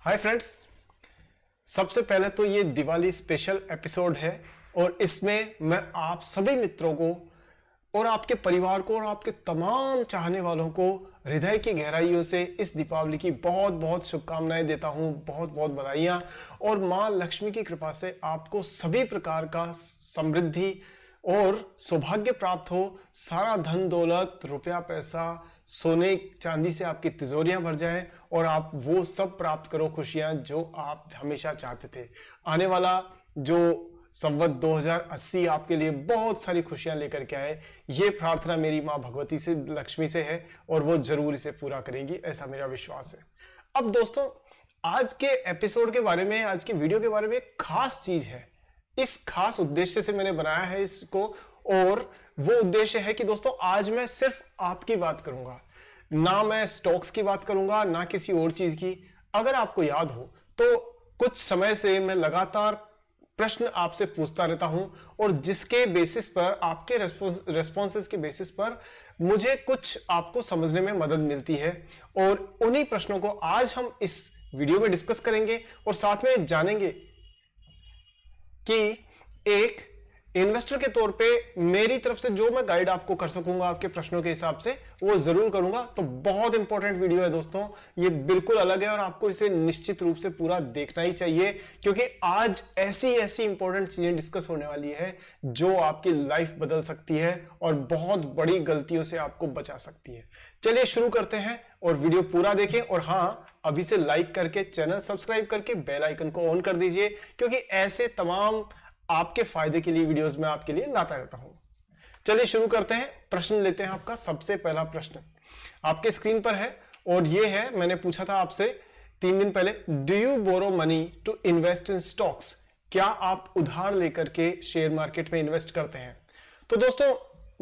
Hi friends, सबसे पहले तो ये दिवाली स्पेशल एपिसोड है और इसमें मैं आप सभी मित्रों को और आपके परिवार को और आपके तमाम चाहने वालों को हृदय की गहराइयों से इस दीपावली की बहुत बहुत शुभकामनाएं देता हूं। बहुत बहुत बधाइयां और मां लक्ष्मी की कृपा से आपको सभी प्रकार का समृद्धि और सौभाग्य प्राप्त हो। सारा धन दौलत रुपया पैसा सोने चांदी से आपकी तिजोरियां भर जाएं और आप वो सब प्राप्त करो खुशियां जो आप हमेशा चाहते थे। आने वाला जो संवत 2080 आपके लिए बहुत सारी खुशियां लेकर के आए, ये प्रार्थना मेरी मां भगवती से लक्ष्मी से है और वो जरूर इसे पूरा करेंगी, ऐसा मेरा विश्वास है। अब दोस्तों, आज के एपिसोड के बारे में, आज के वीडियो के बारे में एक खास चीज है। इस खास उद्देश्य से मैंने बनाया है इसको, और वो उद्देश्य है कि दोस्तों आज मैं सिर्फ आपकी बात करूंगा, ना मैं स्टॉक्स की बात करूंगा ना किसी और चीज की। अगर आपको याद हो तो कुछ समय से मैं लगातार प्रश्न आपसे पूछता रहता हूं और जिसके बेसिस पर, आपके रेस्पॉन्सेस के बेसिस पर मुझे कुछ आपको समझने में मदद मिलती है। और उन्हीं प्रश्नों को आज हम इस वीडियो में डिस्कस करेंगे और साथ में जानेंगे कि एक इन्वेस्टर के तौर पे मेरी तरफ से जो मैं गाइड आपको कर सकूंगा आपके प्रश्नों के हिसाब से, वो जरूर करूंगा। तो बहुत इंपॉर्टेंट वीडियो है दोस्तों, ये बिल्कुल अलग है और आपको इसे निश्चित रूप से पूरा देखना ही चाहिए, क्योंकि आज ऐसी ऐसी इंपॉर्टेंट चीजें डिस्कस होने वाली है जो आपकी लाइफ बदल सकती है और बहुत बड़ी गलतियों से आपको बचा सकती है। चलिए शुरू करते हैं और वीडियो पूरा देखें। और हां, अभी से लाइक करके चैनल सब्सक्राइब करके बेल आइकन को ऑन कर दीजिए, क्योंकि ऐसे तमाम आपके फायदे के लिए वीडियोस में आपके लिए लाता रहता हूं। चलिए शुरू करते हैं। प्रश्न लेते हैं। आपका सबसे पहला प्रश्न आपके स्क्रीन पर है और यह है, मैंने पूछा था आपसे 3 दिन पहले, do you borrow money to invest in stocks? क्या आप उधार लेकर के शेयर मार्केट में इन्वेस्ट करते हैं? तो दोस्तों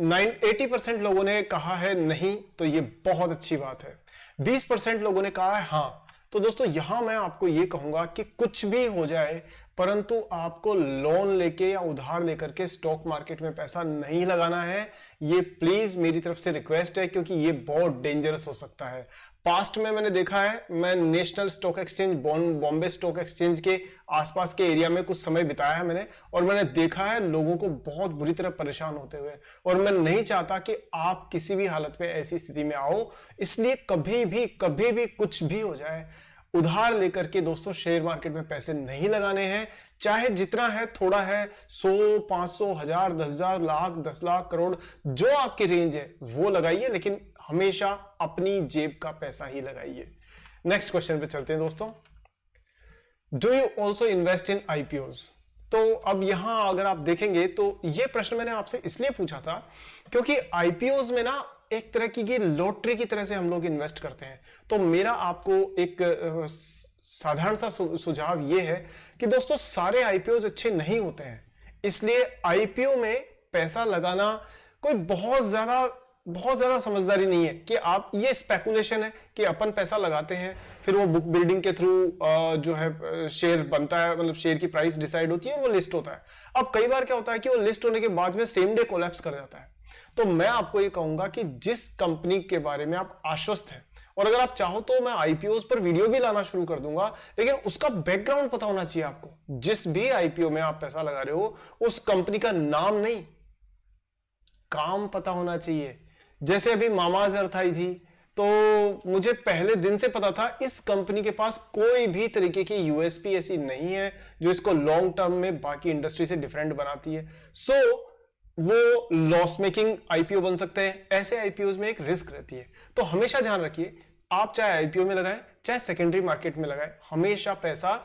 80% लोगों ने कहा है नहीं, तो यह बहुत अच्छी बात है। 20% लोगों ने कहा है हां। तो दोस्तों यहां मैं आपको यह कहूंगा कि कुछ भी हो जाए, परंतु आपको लोन लेके या उधार लेकर के स्टॉक मार्केट में पैसा नहीं लगाना है। ये प्लीज मेरी तरफ से रिक्वेस्ट है, क्योंकि ये बहुत डेंजरस हो सकता है। पास्ट में मैंने देखा है, मैं national stock exchange, Bombay stock exchange के आसपास के एरिया में कुछ समय बिताया है मैंने, और मैंने देखा है लोगों को बहुत बुरी तरह परेशान होते हुए। और मैं नहीं चाहता कि आप किसी भी हालत में ऐसी स्थिति में आओ। इसलिए कभी भी कुछ भी हो जाए, उधार लेकर के दोस्तों शेयर मार्केट में पैसे नहीं लगाने हैं। चाहे जितना है, थोड़ा है, 100, 500, 1000, 10,000, लाख, 10 लाख, करोड़, जो आपकी रेंज है वो लगाइए, लेकिन हमेशा अपनी जेब का पैसा ही लगाइए। नेक्स्ट क्वेश्चन पे चलते हैं दोस्तों। Do you also invest in IPOs? तो अब यहां अगर आप देखेंगे तो यह प्रश्न मैंने आपसे इसलिए पूछा था क्योंकि आईपीओज में ना एक तरह की लॉटरी की तरह से हम लोग इन्वेस्ट करते हैं। तो मेरा आपको एक साधारण सा सुझाव यह है कि दोस्तों सारे आईपीओज अच्छे नहीं होते हैं, इसलिए आईपीओ में पैसा लगाना कोई बहुत ज्यादा समझदारी नहीं है कि आप, ये स्पेकुलेशन है कि अपन पैसा लगाते हैं, फिर वो बुक बिल्डिंग के थ्रू जो है शेयर बनता है, मतलब शेयर की प्राइस डिसाइड होती है, वो लिस्ट होता है। अब कई बार क्या होता है कि वो लिस्ट होने के बाद में सेम डे कोलैप्स कर जाता है। तो मैं आपको ये कहूंगा कि जिस कंपनी के बारे में आप आश्वस्त हैं, और अगर आप चाहो तो मैं आईपीओ पर वीडियो भी लाना शुरू कर दूंगा, लेकिन उसका बैकग्राउंड पता होना चाहिए आपको। जिस भी आईपीओ में आप पैसा लगा रहे हो, उस कंपनी का नाम नहीं, काम पता होना चाहिए। जैसे अभी मामाअर्थ आई थी, तो मुझे पहले दिन से पता था इस कंपनी के पास कोई भी तरीके की यूएसपी ऐसी नहीं है जो इसको लॉन्ग टर्म में बाकी इंडस्ट्री से डिफरेंट बनाती है। सो वो लॉस मेकिंग आईपीओ बन सकते हैं। ऐसे आईपीओ में एक रिस्क रहती है। तो हमेशा ध्यान रखिए, आप चाहे आईपीओ में लगाएं चाहे सेकेंडरी मार्केट में लगाएं, हमेशा पैसा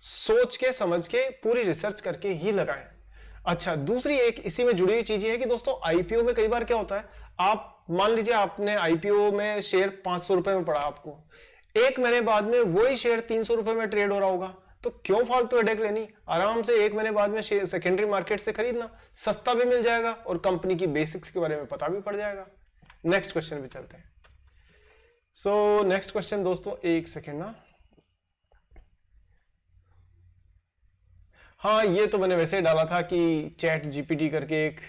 सोच के समझ के पूरी रिसर्च करके ही लगाएं। अच्छा, दूसरी एक इसी में जुड़ी हुई चीज है कि दोस्तों आईपीओ में कई बार क्या होता है, आप मान लीजिए आपने आईपीओ में शेयर 500 रुपए में पड़ा, आपको 1 महीने बाद में वही शेयर 300 रुपए में ट्रेड हो रहा होगा। तो क्यों फालतू हेडेक लेनी, आराम से 1 महीने बाद में सेकेंडरी मार्केट से खरीदना, सस्ता भी मिल जाएगा और कंपनी की बेसिक्स के बारे में पता भी पड़ जाएगा। नेक्स्ट क्वेश्चन पे चलते हैं। सो नेक्स्ट क्वेश्चन दोस्तों, एक सेकेंड ना, हाँ, ये तो मैंने वैसे ही डाला था कि चैट जीपीटी करके एक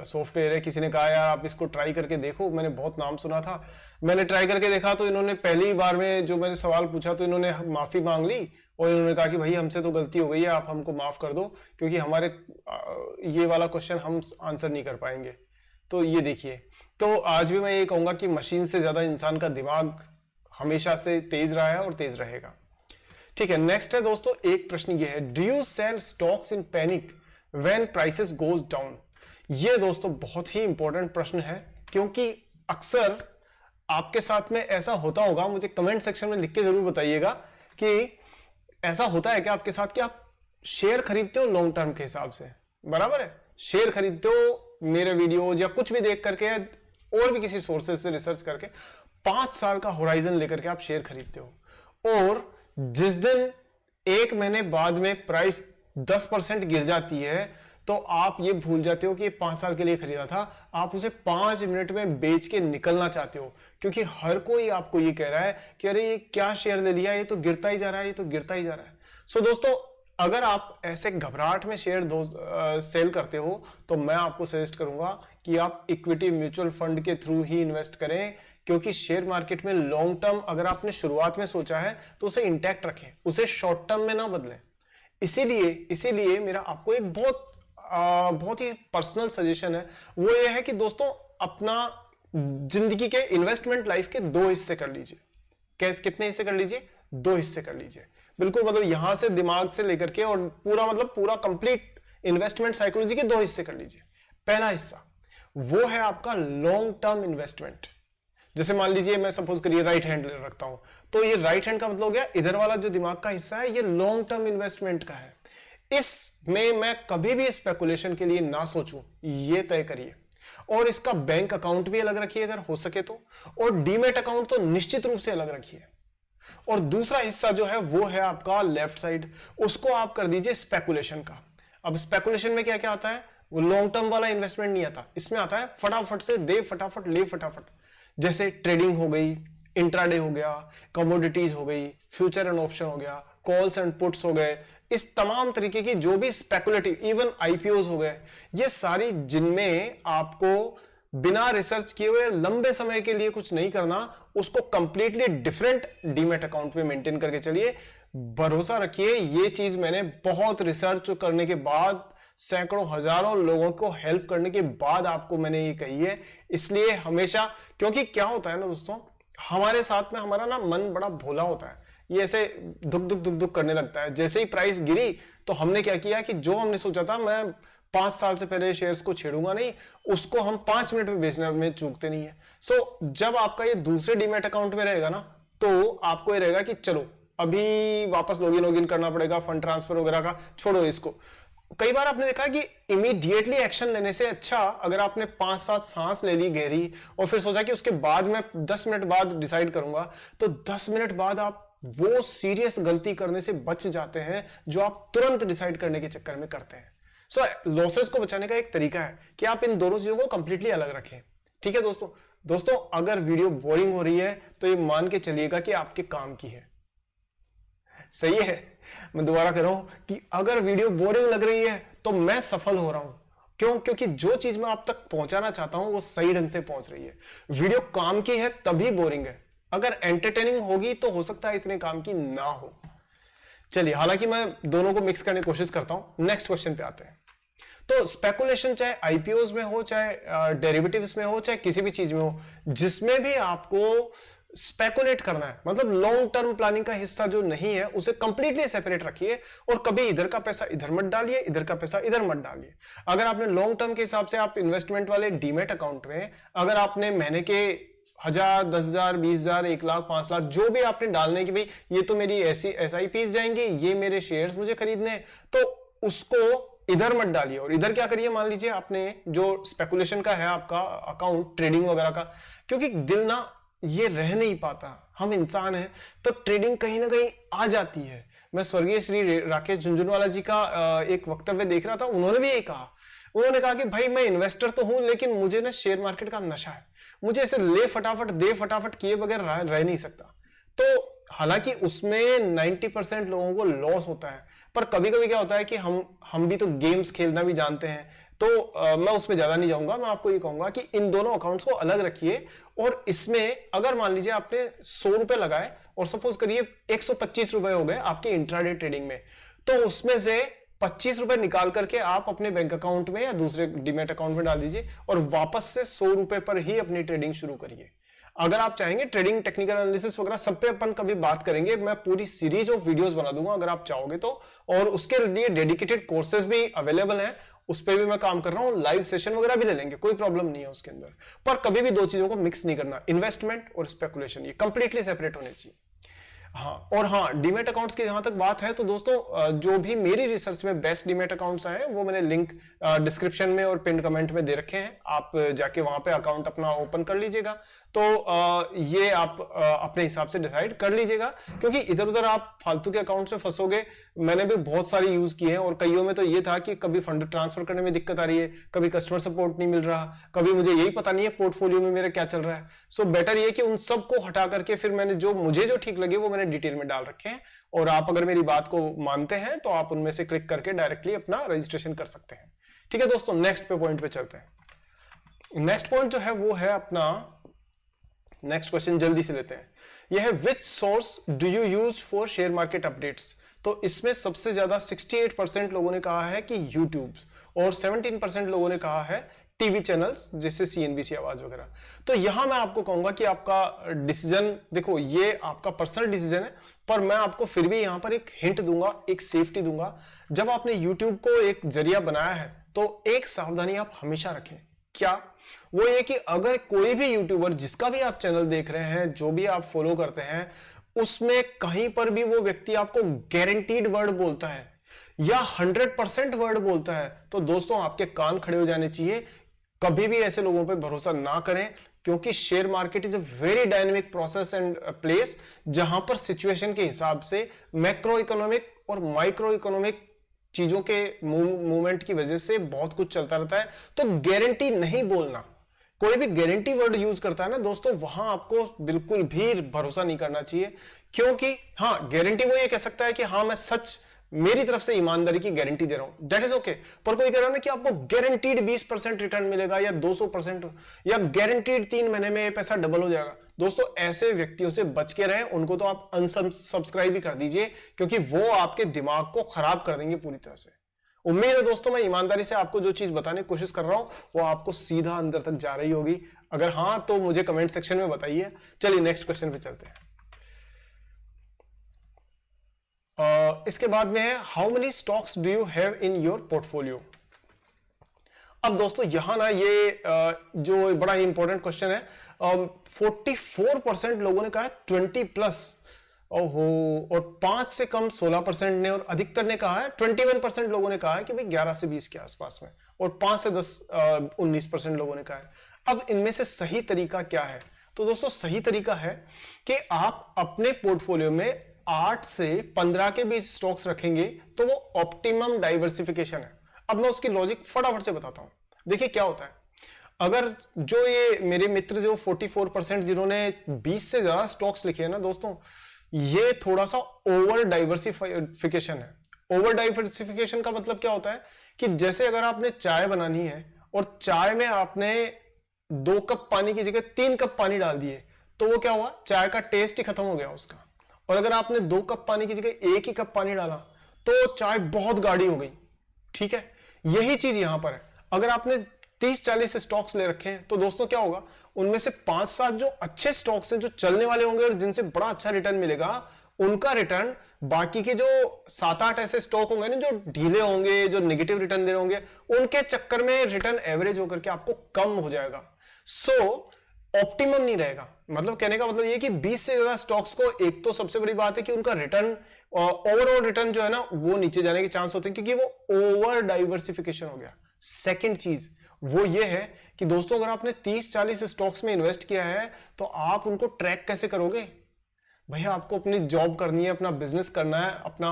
सॉफ्टवेयर है, किसी ने कहा यार आप इसको ट्राई करके देखो, मैंने बहुत नाम सुना था, मैंने ट्राई करके देखा तो इन्होंने पहली बार में जो मैंने सवाल पूछा तो इन्होंने माफी मांग ली और इन्होंने कहा कि भाई हमसे तो गलती हो गई है, आप हमको माफ कर दो क्योंकि हमारे ये वाला क्वेश्चन हम आंसर नहीं कर पाएंगे। तो ये देखिए, तो आज भी मैं ये कहूंगा कि मशीन से ज्यादा इंसान का दिमाग हमेशा से तेज रहा है और तेज रहेगा। ठीक है, नेक्स्ट है दोस्तों, एक प्रश्न ये है, do you sell stocks in panic when prices goes down? ये दोस्तों बहुत ही इंपॉर्टेंट प्रश्न है क्योंकि अक्सर आपके साथ में ऐसा होता होगा, मुझे कमेंट सेक्शन में लिख के जरूर बताइएगा कि ऐसा होता है क्या आपके साथ कि आप शेयर खरीदते हो लॉन्ग टर्म के हिसाब से, बराबर है, शेयर खरीदते हो मेरे वीडियोज या कुछ भी देख करके और भी किसी सोर्सेज से रिसर्च करके 5 साल का होराइजन लेकर के आप शेयर खरीदते हो और जिस दिन 1 महीने बाद में प्राइस 10% गिर जाती है तो आप ये भूल जाते हो कि ये 5 साल के लिए खरीदा था, आप उसे 5 मिनट में बेच के निकलना चाहते हो क्योंकि हर कोई आपको ये कह रहा है कि अरे ये क्या शेयर ले लिया, ये तो गिरता ही जा रहा है, ये तो गिरता ही जा रहा है। सो दोस्तों, अगर आप ऐसे घबराहट में शेयर सेल करते हो तो मैं आपको सजेस्ट करूंगा कि आप इक्विटी म्यूचुअल फंड के थ्रू ही इन्वेस्ट करें क्योंकि शेयर मार्केट में लॉन्ग टर्म अगर आपने शुरुआत में सोचा है तो उसे इंटैक्ट रखें, उसे शॉर्ट टर्म में ना बदलें। इसीलिए मेरा आपको एक बहुत ही पर्सनल सजेशन है, वो ये है कि दोस्तों अपना जिंदगी के इन्वेस्टमेंट लाइफ के 2 हिस्से कर लीजिए। कितने हिस्से कर लीजिए? 2 हिस्से कर लीजिए, बिल्कुल, मतलब यहां से दिमाग से लेकर के और पूरा कंप्लीट इन्वेस्टमेंट साइकोलॉजी के 2 हिस्से कर लीजिए। पहला हिस्सा वो है आपका लॉन्ग टर्म इन्वेस्टमेंट। जैसे मान लीजिए मैं सपोज करिए राइट हैंड रखता हूं, तो ये राइट हैंड का मतलब हो गया इधर वाला जो दिमाग का हिस्सा है ये लॉन्ग टर्म इन्वेस्टमेंट का है। इसमें मैं कभी भी स्पेकुलेशन के लिए ना सोचूं, ये तय करिए। और इसका बैंक अकाउंट भी अलग रखिए अगर हो सके तो, और डीमेट अकाउंट तो निश्चित रूप से अलग रखिए। और दूसरा हिस्सा जो है वो है आपका लेफ्ट साइड, उसको आप कर दीजिए स्पेकुलेशन का। अब स्पेकुलेशन में क्या क्या आता है? वो लॉन्ग टर्म वाला इन्वेस्टमेंट नहीं आता, इसमें आता है फटाफट से दे फटाफट ले फटाफट, जैसे ट्रेडिंग हो गई, इंट्राडे हो गया, कमोडिटीज हो गई, फ्यूचर एंड ऑप्शन हो गया, कॉल्स एंड पुट्स हो गए, इस तमाम तरीके की जो भी स्पेकुलेटिव, इवन आईपीओज हो गए, ये सारी जिनमें आपको बिना रिसर्च किए हुए लंबे समय के लिए कुछ नहीं करना, उसको कंप्लीटली डिफरेंट डीमेट अकाउंट में मेंटेन करके चलिए। भरोसा रखिए, ये चीज मैंने बहुत रिसर्च करने के बाद, सैकड़ों हजारों लोगों को हेल्प करने के बाद आपको मैंने ये कही है। इसलिए हमेशा, क्योंकि क्या होता है ना दोस्तों, हमारे साथ में हमारा ना मन बड़ा भोला होता है, ये ऐसे दुख दुख दुख दुख करने लगता है। जैसे ही प्राइस गिरी तो हमने क्या किया कि जो हमने सोचा था मैं 5 साल से पहले शेयर्स को छेड़ूंगा नहीं, उसको हम 5 मिनट में बेचने में चूकते नहीं है। सो जब आपका ये दूसरे डीमेट अकाउंट में रहेगा ना, तो आपको ये रहेगा कि चलो अभी वापस लॉगिन करना पड़ेगा, फंड ट्रांसफर वगैरह का, छोड़ो इसको। कई बार आपने देखा कि इमीडिएटली एक्शन लेने से अच्छा, अगर आपने 5-7 सांस ले ली गहरी और फिर सोचा कि उसके बाद मैं 10 मिनट बाद डिसाइड करूंगा, तो 10 मिनट बाद आप वो सीरियस गलती करने से बच जाते हैं जो आप तुरंत डिसाइड करने के चक्कर में करते हैं। सो लॉसेस को बचाने का एक तरीका है कि आप इन दोनों चीजों को कंप्लीटली अलग रखें। ठीक है दोस्तों, अगर वीडियो बोरिंग हो रही है तो ये मान के चलिएगा कि आपके काम की है। सही है, मैं दोबारा कह रहा हूं कि अगर वीडियो बोरिंग लग रही है तो मैं सफल हो रहा हूं। क्यों? क्योंकि जो चीज मैं आप तक पहुंचाना चाहता हूं वो सही ढंग से पहुंच रही है। वीडियो काम की है तभी बोरिंग है, अगर एंटरटेनिंग होगी तो हो सकता है इतने काम की ना हो। चलिए, हालांकि मैं दोनों को मिक्स करने की कोशिश करता हूं। नेक्स्ट क्वेश्चन पे आते हैं। तो स्पेकुलेशन चाहे आईपीओज में हो, चाहे डेरिवेटिव्स में हो, चाहे किसी भी चीज में हो, जिसमें भी आपको स्पेकुलेट करना है, मतलब लॉन्ग टर्म प्लानिंग का हिस्सा जो नहीं है उसे कंप्लीटली सेपरेट रखिए और कभी इधर का पैसा इधर मत डालिए, इधर का पैसा इधर मत डालिए। अगर आपने लॉन्ग टर्म के हिसाब से आप इन्वेस्टमेंट वाले डीमेट अकाउंट में अगर आपने महीने के 1000, 10,000, 20,000, 1 लाख, 5 लाख जो भी आपने डालने की, भाई ये तो मेरी ऐसी SIPs जाएंगी, ये मेरे शेयर्स मुझे खरीदने, तो उसको इधर मत डालिए। और इधर क्या करिए, मान लीजिए आपने जो स्पेकुलेशन का है आपका अकाउंट, ट्रेडिंग वगैरह का, क्योंकि दिल ना ये रह नहीं पाता, हम इंसान हैं तो ट्रेडिंग कहीं ना कहीं आ जाती है। मैं स्वर्गीय श्री राकेश झुंझुनवाला जी का एक वक्तव्य देख रहा था, उन्होंने भी यही कहा। उन्होंने कहा कि भाई मैं इन्वेस्टर तो हूं लेकिन मुझे ना शेयर मार्केट का नशा है, मुझे ऐसे ले फटाफट दे फटाफट किए बगैर रह नहीं सकता। तो हालांकि उसमें 90% लोगों को लॉस होता है, पर कभी कभी क्या होता है कि हम भी तो गेम्स खेलना भी जानते हैं, तो मैं उसमें ज्यादा नहीं जाऊंगा। मैं आपको ये कहूंगा कि इन दोनों अकाउंट्स को अलग रखिए, और इसमें अगर मान लीजिए आपने 100 रुपए लगाए और सपोज करिए 125 रुपए हो गए आपके इंट्राडे ट्रेडिंग में, तो उसमें से 25 रुपए निकाल करके आप अपने बैंक अकाउंट में या दूसरे डीमैट अकाउंट में डाल दीजिए और वापस से 100 रुपए पर ही अपनी ट्रेडिंग शुरू करिए। अगर आप चाहेंगे ट्रेडिंग टेक्निकल एनालिसिस वगैरह सब पे अपन कभी बात करेंगे, मैं पूरी सीरीज ऑफ वीडियोस बना दूंगा अगर आप चाहोगे तो, और उसके लिए डेडिकेटेड कोर्सेज भी अवेलेबल हैं, उस पर भी मैं काम कर रहा हूं, लाइव सेशन वगैरह भी ले लेंगे, कोई प्रॉब्लम नहीं है उसके अंदर। पर कभी भी दो चीजों को मिक्स नहीं करना, इन्वेस्टमेंट और स्पेकुलेशन, ये कंप्लीटली सेपरेट होने चाहिए। हाँ, और हाँ, डीमैट अकाउंट्स की जहां तक बात है तो दोस्तों जो भी मेरी रिसर्च में बेस्ट डीमैट अकाउंट्स आए हैं वो मैंने लिंक डिस्क्रिप्शन में और पिन कमेंट में दे रखे हैं, आप जाके वहां पे अकाउंट अपना ओपन कर लीजिएगा। तो ये आप अपने हिसाब से डिसाइड कर लीजिएगा, क्योंकि इधर उधर आप फालतू के अकाउंट में फंसोगे। मैंने भी बहुत सारे यूज किए हैं और कईयों में तो ये था कि कभी फंड ट्रांसफर करने में दिक्कत आ रही है, कभी कस्टमर सपोर्ट नहीं मिल रहा, कभी मुझे यही पता नहीं है पोर्टफोलियो में मेरा क्या चल रहा है। सो बेटर ये कि उन सबको हटा करके फिर मैंने मुझे जो ठीक लगे वो मैंने डिटेल में डाल रखे हैं, और आप अगर मेरी बात को मानते हैं तो आप उनमें से क्लिक करके डायरेक्टली अपना रजिस्ट्रेशन कर सकते हैं। ठीक है दोस्तों, नेक्स्ट पॉइंट पे चलते हैं। नेक्स्ट पॉइंट जो है वो है अपना, नेक्स्ट क्वेश्चन जल्दी से लेते हैं। यह है which source do you use for share market updates. तो इसमें सबसे ज्यादा 68% लोगों ने कहा है कि यूट्यूब, और 17% लोगों ने कहा है टीवी चैनल्स जैसे सीएनबीसी आवाज वगैरह। तो यहां मैं आपको कहूंगा कि आपका डिसीजन, देखो ये आपका पर्सनल डिसीजन है, पर मैं आपको फिर भी यहां पर एक हिंट दूंगा, एक सेफ्टी दूंगा। जब आपने यूट्यूब को एक जरिया बनाया है तो एक सावधानी आप हमेशा रखें। क्या? वो ये कि अगर कोई भी यूट्यूबर जिसका भी आप चैनल देख रहे हैं, जो भी आप फॉलो करते हैं, उसमें कहीं पर भी वो व्यक्ति आपको गारंटीड वर्ड बोलता है या 100% वर्ड बोलता है, तो दोस्तों आपके कान खड़े हो जाने चाहिए। कभी भी ऐसे लोगों पे भरोसा ना करें, क्योंकि share market is a very dynamic process and place, जहां पर सिचुएशन के हिसाब से मैक्रो इकोनॉमिक और माइक्रो इकोनॉमिक चीजों के मूवमेंट की वजह से बहुत कुछ चलता रहता है। तो गारंटी नहीं बोलना, कोई भी गारंटी वर्ड यूज करता है ना दोस्तों, वहां आपको बिल्कुल भी भरोसा नहीं करना चाहिए। क्योंकि हाँ, गारंटी वो ये कह सकता है कि हाँ मैं सच, मेरी तरफ से ईमानदारी की गारंटी दे रहा हूं, दैट इज ओके। पर कोई कह रहा है ना कि आपको गारंटीड 20% रिटर्न मिलेगा या 200%, या गारंटीड 3 महीने में पैसा डबल हो जाएगा, दोस्तों ऐसे व्यक्तियों से बच के रहें। उनको तो आप अनसब्सक्राइब ही कर दीजिए, क्योंकि वो आपके दिमाग को खराब कर देंगे पूरी तरह से। उम्मीद है दोस्तों मैं ईमानदारी से आपको जो चीज बताने की कोशिश कर रहा हूं वो आपको सीधा अंदर तक जा रही होगी। अगर हां तो मुझे कमेंट सेक्शन में बताइए। चलिए नेक्स्ट क्वेश्चन पे चलते हैं। इसके बाद में है how many stocks do you have in your portfolio. अब दोस्तों यहां ना ये जो बड़ा ही इंपॉर्टेंट क्वेश्चन है, 44% लोगों ने कहा 20+, ओहो, और 5 से कम 16% ने, और अधिकतर ने कहा है 21% लोगों ने कहा है कि भाई 11 से 20 के आसपास में, और 5 से 19% लोगों ने कहा है। अब इनमें से सही तरीका क्या है? तो दोस्तों सही तरीका है कि आप अपने पोर्टफोलियो में 8 से 15 के बीच स्टॉक्स रखेंगे तो वो ऑप्टिमम डाइवर्सिफिकेशन है। अब मैं उसकी लॉजिक फटाफट से बताता हूं। देखिए क्या होता है, अगर जो ये मेरे मित्र जो 44% जिन्होंने 20 से ज्यादा स्टॉक्स लिखे हैं ना दोस्तों, ये थोड़ा सा ओवर डाइवर्सिफिकेशन है। ओवर डाइवर्सिफिकेशन का मतलब क्या होता है कि जैसे अगर आपने चाय बनानी है और चाय में आपने 2 कप पानी की जगह 3 कप पानी डाल दिए, तो वो क्या हुआ, चाय का टेस्ट ही खत्म हो गया उसका। और अगर आपने 2 कप पानी की जगह 1 ही कप पानी डाला तो चाय बहुत गाढ़ी हो गई। ठीक है, यही चीज यहां पर है। अगर आपने 30-40 स्टॉक्स ले रखे हैं तो दोस्तों क्या होगा, उनमें से 5-7 जो अच्छे स्टॉक्स हैं, जो चलने वाले होंगे और जिनसे बड़ा अच्छा रिटर्न मिलेगा, उनका रिटर्न बाकी के जो 7-8 ऐसे स्टॉक होंगे ना जो ढीले होंगे, जो नेगेटिव रिटर्न दे रहे होंगे, उनके चक्कर में रिटर्न एवरेज होकर के आपको कम हो जाएगा। सो ऑप्टिमम नहीं रहेगा। मतलब कहने का मतलब ये कि 20 से ज्यादा स्टॉक्स को, एक तो सबसे बड़ी बात है कि उनका रिटर्न, ओवरऑल रिटर्न जो है ना वो नीचे जाने के चांस होते हैं, क्योंकि वो ओवर डाइवर्सिफिकेशन हो गया। सेकंड चीज वो ये है कि दोस्तों अगर आपने 30-40 स्टॉक्स में इन्वेस्ट किया है तो आप उनको ट्रैक कैसे करोगे? भैया आपको अपनी जॉब करनी है, अपना बिजनेस करना है, अपना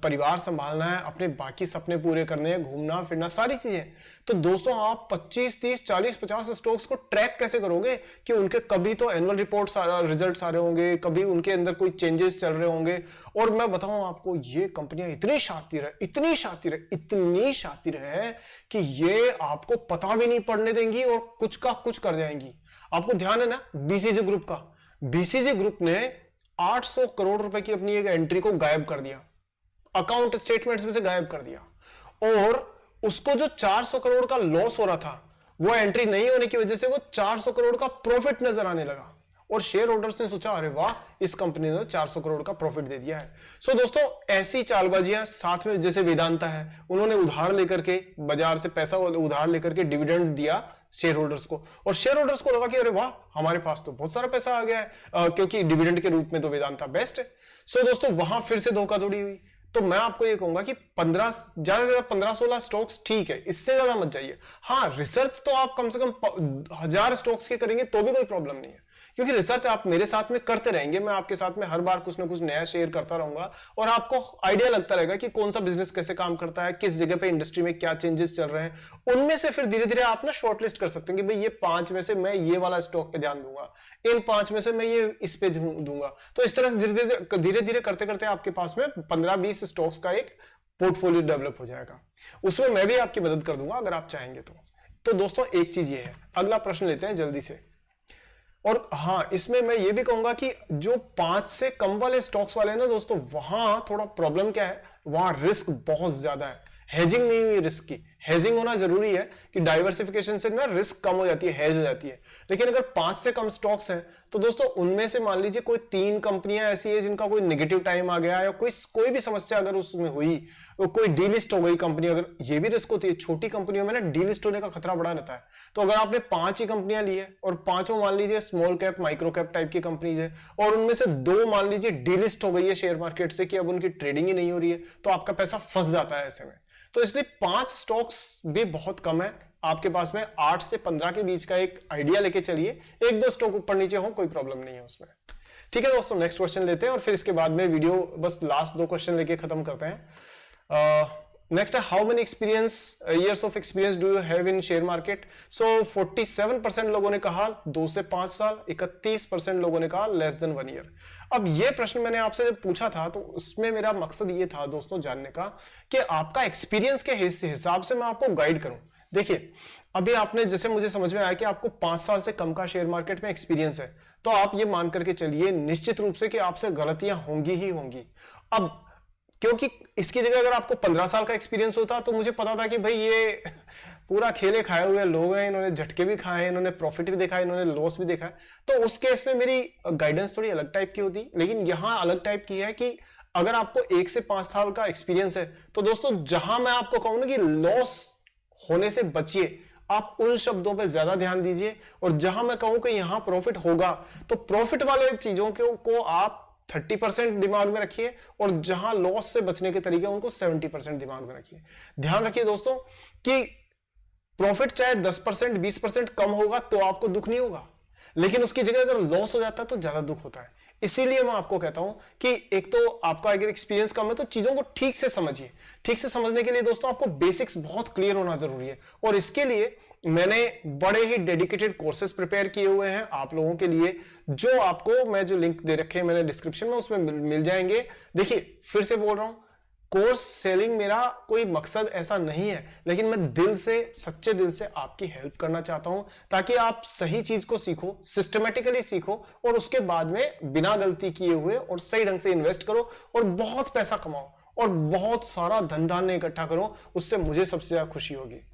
परिवार संभालना है, अपने बाकी सपने पूरे करने हैं, घूमना फिरना सारी चीजें। तो दोस्तों आप 25, 30, 40, 50 स्टॉक्स को ट्रैक कैसे करोगे कि उनके कभी तो एनुअल रिपोर्ट्स रिजल्ट्स आ रहे होंगे, कभी उनके अंदर कोई चेंजेस चल रहे होंगे। और मैं बताऊं आपको, ये कंपनियां इतनी शातिर है, इतनी शातिर है, इतनी शातिर है कि ये आपको पता भी नहीं पड़ने देंगी और कुछ का कुछ कर जाएंगी। आपको ध्यान है ना बीसीजी ग्रुप का, बीसीजी ग्रुप ने 800 करोड़ रुपए की अपनी एक एंट्री को गायब कर दिया, अकाउंट स्टेटमेंट्स में से गायब कर दिया। और उसको जो 400 करोड़ का लॉस हो रहा था, वो एंट्री नहीं होने की वजह से वो 400 करोड़ का प्रॉफिट नजर आने लगा। और शेयर होल्डर्स ने सोचा अरे वाह, इस कंपनी ने 400 करोड़ का प्रॉफिट दे दिया है। सो दोस्तों ऐसी चालबाजियां साथ में, जैसे वेदांता है, उन्होंने उधार लेकर के बाजार से पैसा उधार लेकर के डिविडेंड दिया शेयर होल्डर्स को, और शेयर होल्डर्स को लगा कि अरे वाह हमारे पास तो बहुत सारा पैसा आ गया है, क्योंकि डिविडेंड के रूप में तो वेदांता बेस्ट है। सो दोस्तों वहां फिर से धोखाधड़ी हुई। तो मैं आपको ये कहूंगा कि 15 ज्यादा से ज्यादा 15-16 स्टॉक्स ठीक है, इससे ज्यादा मत जाइए। हाँ रिसर्च तो आप कम से कम 1000 स्टॉक्स के करेंगे तो भी कोई प्रॉब्लम नहीं है, क्योंकि रिसर्च आप मेरे साथ में करते रहेंगे, मैं आपके साथ में हर बार कुछ ना कुछ नया शेयर करता रहूंगा और आपको आइडिया लगता रहेगा कि कौन सा बिजनेस कैसे काम करता है, किस जगह पे इंडस्ट्री में क्या चेंजेस चल रहे हैं। उनमें से फिर धीरे धीरे आप ना शॉर्टलिस्ट कर सकते हैं कि भाई ये 5 में से मैं ये वाला स्टॉक पे ध्यान दूंगा, इन 5 में से मैं ये इस पे दूंगा। तो इस तरह से धीरे धीरे करते करते आपके पास में 15-20 स्टॉक्स का एक पोर्टफोलियो डेवलप हो जाएगा। उसमें मैं भी आपकी मदद कर दूंगा अगर आप चाहेंगे तो दोस्तों एक चीज ये है। अगला प्रश्न लेते हैं जल्दी से। और हाँ इसमें मैं ये भी कहूंगा कि जो 5 से कम वाले स्टॉक्स वाले हैं ना दोस्तों, वहां थोड़ा प्रॉब्लम क्या है, वहां रिस्क बहुत ज्यादा है, हेजिंग नहीं हुई रिस्क की। हेजिंग होना जरूरी है कि डाइवर्सिफिकेशन से ना रिस्क कम हो जाती है, हेज हो जाती है। लेकिन अगर 5 से कम स्टॉक्स हैं तो दोस्तों उनमें से मान लीजिए कोई 3 कंपनियां ऐसी है जिनका कोई नेगेटिव टाइम आ गया या कोई भी समस्या अगर उसमें हुई, कोई डीलिस्ट हो गई कंपनी, अगर ये भी रिस्क होती है छोटी कंपनियों में ना, डीलिस्ट होने का खतरा बड़ा रहता है। तो अगर आपने 5 ही कंपनियां ली है और पांचों मान लीजिए small cap micro cap type की कंपनीज है और उनमें से 2 मान लीजिए डीलिस्ट हो गई है शेयर मार्केट से कि अब उनकी ट्रेडिंग ही नहीं हो रही है, तो आपका पैसा फंस जाता है ऐसे में। तो इसलिए 5 स्टॉक्स भी बहुत कम है, आपके पास में 8 से 15 के बीच का एक आइडिया लेके चलिए। 1-2 स्टॉक ऊपर नीचे हो कोई प्रॉब्लम नहीं है उसमें। ठीक है दोस्तों नेक्स्ट क्वेश्चन लेते हैं और फिर इसके बाद में वीडियो बस लास्ट 2 क्वेश्चन लेके खत्म करते हैं। नेक्स्ट है how many years of experience do you have in share market. So 47% लोगों ने कहा 2 से 5 साल, 31% लोगों ने कहा लेस देन 1 ईयर। अब ये प्रश्न मैंने आपसे जब पूछा था तो उसमें मेरा मकसद ये था दोस्तों जानने का कि आपका एक्सपीरियंस के हिसाब से मैं आपको गाइड करूं। देखिए अभी आपने जैसे मुझे समझ में आया कि आपको 5 साल से कम का शेयर मार्केट में एक्सपीरियंस है, तो आप ये मान करके चलिए निश्चित रूप से कि आपसे गलतियां होंगी ही होंगी। अब क्योंकि इसकी जगह अगर आपको 15 साल का एक्सपीरियंस होता तो मुझे पता था कि भाई ये पूरा खेले खाए हुए लोग हैं, इन्होंने झटके भी खाए, इन्होंने प्रॉफिट भी देखा, इन्होंने लॉस भी देखा है, तो उस केस में मेरी गाइडेंस थोड़ी अलग टाइप की होती। लेकिन यहां अलग टाइप की है कि अगर आपको 1 से 5 साल का एक्सपीरियंस है तो दोस्तों जहां मैं आपको कहूं ना कि लॉस होने से बचिए, आप उन शब्दों पर ज्यादा ध्यान दीजिए। और जहां मैं कहूं कि यहां प्रॉफिट होगा तो प्रॉफिट वाले चीजों को आप 30% दिमाग में रखिए और जहां लॉस से बचने के तरीके उनको 70% दिमाग में रखिए। ध्यान रखिए दोस्तों कि प्रॉफिट चाहे 10% 20% कम होगा तो आपको दुख नहीं होगा, लेकिन उसकी जगह अगर लॉस हो जाता है तो ज्यादा दुख होता है। इसीलिए मैं आपको कहता हूं कि एक तो आपका अगर एक्सपीरियंस कम है तो चीजों को ठीक से समझिए। ठीक से समझने के लिए दोस्तों आपको बेसिक्स बहुत क्लियर होना जरूरी है, और इसके लिए मैंने बड़े ही डेडिकेटेड कोर्सेज प्रिपेयर किए हुए हैं आप लोगों के लिए, जो आपको मैं जो लिंक दे रखे हैं मैंने डिस्क्रिप्शन में उसमें मिल जाएंगे। देखिए फिर से बोल रहा हूं, कोर्स सेलिंग मेरा कोई मकसद ऐसा नहीं है, लेकिन मैं दिल से सच्चे दिल से आपकी हेल्प करना चाहता हूं ताकि आप सही चीज को सीखो, सिस्टमेटिकली सीखो और उसके बाद में बिना गलती किए हुए और सही ढंग से इन्वेस्ट करो और बहुत पैसा कमाओ और बहुत सारा धन धान्य इकट्ठा करो, उससे मुझे सबसे ज्यादा खुशी होगी।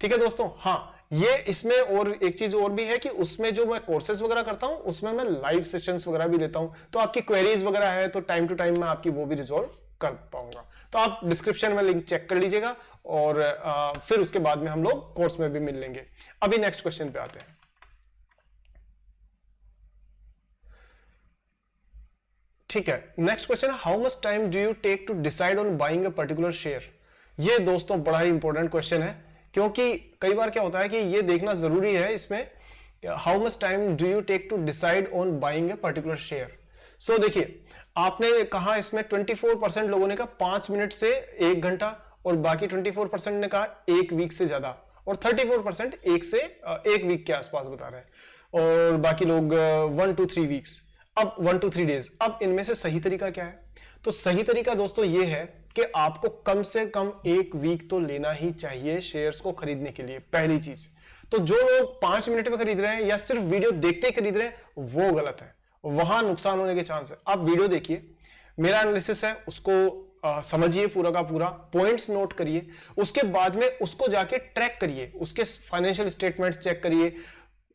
ठीक है दोस्तों। हाँ ये इसमें और एक चीज और भी है कि उसमें जो मैं कोर्सेज वगैरह करता हूं उसमें मैं लाइव सेशंस वगैरह भी लेता हूं, तो आपकी क्वेरीज वगैरह है तो टाइम टू टाइम मैं आपकी वो भी रिजॉल्व कर पाऊंगा। तो आप डिस्क्रिप्शन में लिंक चेक कर लीजिएगा और फिर उसके बाद में हम लोग कोर्स में भी मिल लेंगे। अभी नेक्स्ट क्वेश्चन पे आते हैं। ठीक है नेक्स्ट क्वेश्चन है how much time do you take to decide on buying a particular share. ये दोस्तों बड़ा ही इंपॉर्टेंट क्वेश्चन है, क्योंकि कई बार क्या होता है कि ये देखना जरूरी है इसमें how much time do you take to decide on buying a particular share. So देखिए, आपने कहा इसमें 24% लोगों ने कहा 5 मिनट से 1 घंटा, और बाकी 24% ने कहा 1 वीक से ज्यादा, और 34% 1 वीक के आसपास बता रहे हैं, और बाकी लोग 1 to 3 वीक्स। अब 1 to 3 डेज। अब इनमें से सही तरीका क्या है? तो सही तरीका दोस्तों ये है कि आपको कम से कम 1 वीक तो लेना ही चाहिए शेयर्स को खरीदने के लिए, पहली चीज। तो जो लोग 5 मिनट में खरीद रहे हैं या सिर्फ वीडियो देखते ही खरीद रहे हैं, वो गलत है, वहां नुकसान होने के चांस है। आप वीडियो देखिए, मेरा एनालिसिस है उसको समझिए, पूरा का पूरा पॉइंट्स नोट करिए, उसके बाद में उसको जाके ट्रैक करिए, उसके फाइनेंशियल स्टेटमेंट्स चेक करिए,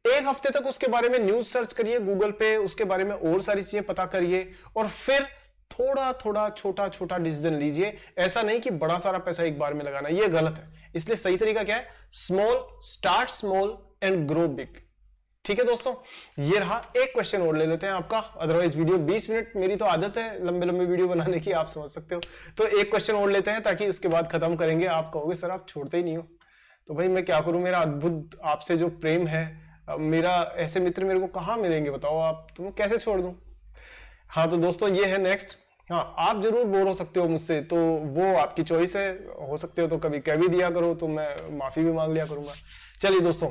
1 हफ्ते तक उसके बारे में न्यूज सर्च करिए गूगल पे, उसके बारे में और सारी चीजें पता करिए, और फिर थोड़ा थोड़ा छोटा छोटा डिसीजन लीजिए। ऐसा नहीं कि बड़ा सारा पैसा एक बार में लगाना, यह गलत है। इसलिए सही तरीका क्या है? Small, start small and grow big. ठीक है दोस्तों, ये रहा। एक क्वेश्चन और ले लेते हैं आपका, अदरवाइज वीडियो 20 मिनट, मेरी तो आदत है लंबे लंबे वीडियो बनाने की, आप समझ सकते हो। तो एक क्वेश्चन और लेते हैं, ताकि उसके बाद खत्म करेंगे। आप कहोगे सर आप छोड़ते ही नहीं हो, तो भाई मैं क्या करूं, मेरा अद्भुत आपसे जो प्रेम है, मेरा ऐसे मित्र मेरे को कहां मिलेंगे बताओ आप, तुम कैसे छोड़ दूं। हाँ तो दोस्तों ये है नेक्स्ट। हाँ, आप जरूर बोर हो सकते हो मुझसे, तो वो आपकी चॉइस है, हो सकते हो तो कभी कह भी दिया करो, तो मैं माफी भी मांग लिया करूंगा। चलिए दोस्तों,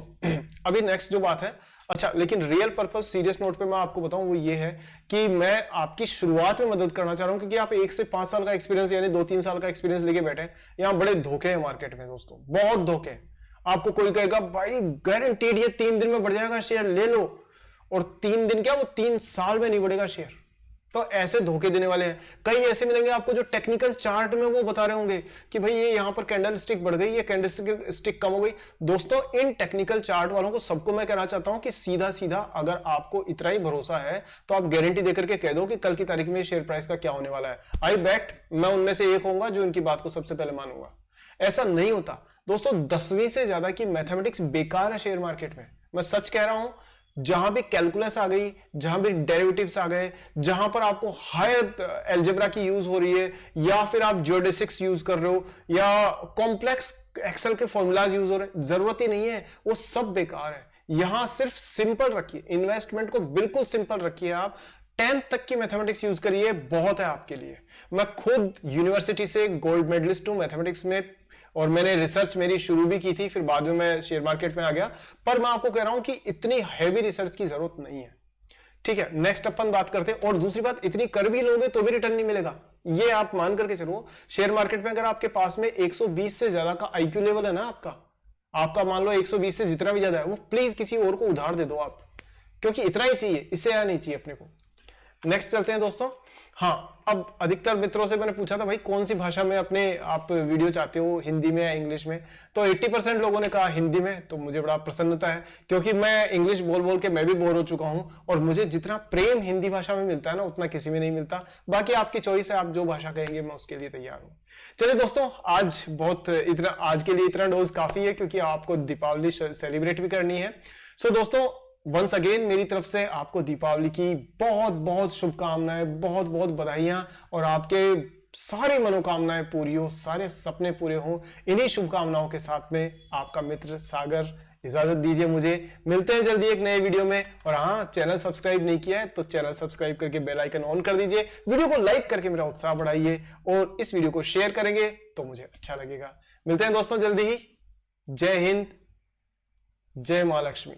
अभी नेक्स्ट जो बात है, अच्छा लेकिन रियल पर्पस, सीरियस नोट पे मैं आपको बताऊं, वो ये है कि मैं आपकी शुरुआत में मदद करना चाह रहा हूं, क्योंकि आप 1 से 5 साल का एक्सपीरियंस यानी 2-3 साल का एक्सपीरियंस लेके बैठे हैं। यहाँ बड़े धोखे हैं मार्केट में दोस्तों, बहुत धोखे हैं। आपको कोई कहेगा भाई गारंटीड ये 3 दिन में बढ़ जाएगा शेयर, ले लो, और 3 दिन क्या, वो 3 साल में नहीं बढ़ेगा शेयर। तो ऐसे धोखे देने वाले हैं। कई ऐसे मिलेंगे आपको जो टेक्निकल चार्ट में वो बता रहे होंगे कि भाई ये यहां पर कैंडल स्टिक बढ़ गई, ये कैंडल स्टिक कम हो गई। दोस्तों इन टेक्निकल चार्ट वालों को सबको मैं कहना चाहता हूं कि सीधा सीधा अगर आपको इतना ही भरोसा है तो आप गारंटी देकर के कह दो कि कल की तारीख में शेयर प्राइस का क्या होने वाला है। आई बेट मैं उनमें से एक होऊंगा जो इनकी बात को सबसे पहले मानूंगा। ऐसा नहीं होता दोस्तों, 10वीं से ज्यादा की मैथमेटिक्स बेकार है शेयर मार्केट में, मैं सच कह रहा हूं। जहां भी कैलकुलस आ गई, जहां भी डेरिवेटिव्स आ गए, जहां पर आपको हायर एल्जेब्रा की यूज हो रही है, या फिर आप जियोडेसिक्स यूज कर रहे हो, या कॉम्प्लेक्स एक्सेल के फॉर्मूलाज यूज हो रहे हैं, जरूरत ही नहीं है, वो सब बेकार है। यहां सिर्फ सिंपल रखिए, इन्वेस्टमेंट को बिल्कुल सिंपल रखिए। आप 10th तक की मैथमेटिक्स यूज करिए, बहुत है आपके लिए। मैं खुद यूनिवर्सिटी से गोल्ड मेडलिस्ट हूं मैथमेटिक्स में, और मैंने रिसर्च मेरी शुरू भी की थी, फिर बाद में मैं शेयर मार्केट में आ गया। पर मैं आपको कह रहा हूं कि इतनी हैवी रिसर्च की जरूरत नहीं है। ठीक है, नेक्स्ट अपन बात करते हैं। और दूसरी बात, इतनी कर भी लोगे तो भी रिटर्न नहीं मिलेगा, ये आप मान करके चलो। शेयर मार्केट में अगर आपके पास में 120 से ज्यादा का आईक्यू लेवल है ना, आपका मान लो 120 से जितना भी ज्यादा है, वो प्लीज किसी और को उधार दे दो आप, क्योंकि इतना ही चाहिए, इससे ज्यादा नहीं चाहिए अपने को। नेक्स्ट चलते हैं दोस्तों। हाँ, अब अधिकतर मित्रों से मैंने पूछा था भाई कौन सी भाषा में अपने आप वीडियो चाहते हो, हिंदी में या इंग्लिश में, तो 80% लोगों ने कहा हिंदी में। तो मुझे बड़ा प्रसन्नता है, क्योंकि मैं इंग्लिश बोल बोल के मैं भी बोर हो चुका हूं, और मुझे जितना प्रेम हिंदी भाषा में मिलता है ना, उतना किसी में नहीं मिलता। बाकी आपकी चॉइस है, आप जो भाषा कहेंगे मैं उसके लिए तैयार हूं। चलिए दोस्तों, आज के लिए इतना डोज काफी है, क्योंकि आपको दीपावली सेलिब्रेट भी करनी है। सो दोस्तों, वंस अगेन मेरी तरफ से आपको दीपावली की बहुत बहुत शुभकामनाएं, बहुत बहुत बधाइयां, और आपके सारी मनोकामनाएं पूरी हो, सारे सपने पूरे हो। इन्हीं शुभकामनाओं के साथ में आपका मित्र सागर इजाजत दीजिए मुझे। मिलते हैं जल्दी एक नए वीडियो में। और हाँ, चैनल सब्सक्राइब नहीं किया है तो चैनल सब्सक्राइब करके बेल आइकन ऑन कर दीजिए। वीडियो को लाइक करके मेरा उत्साह बढ़ाइए, और इस वीडियो को शेयर करेंगे तो मुझे अच्छा लगेगा। मिलते हैं दोस्तों जल्दी ही। जय हिंद, जय मां लक्ष्मी।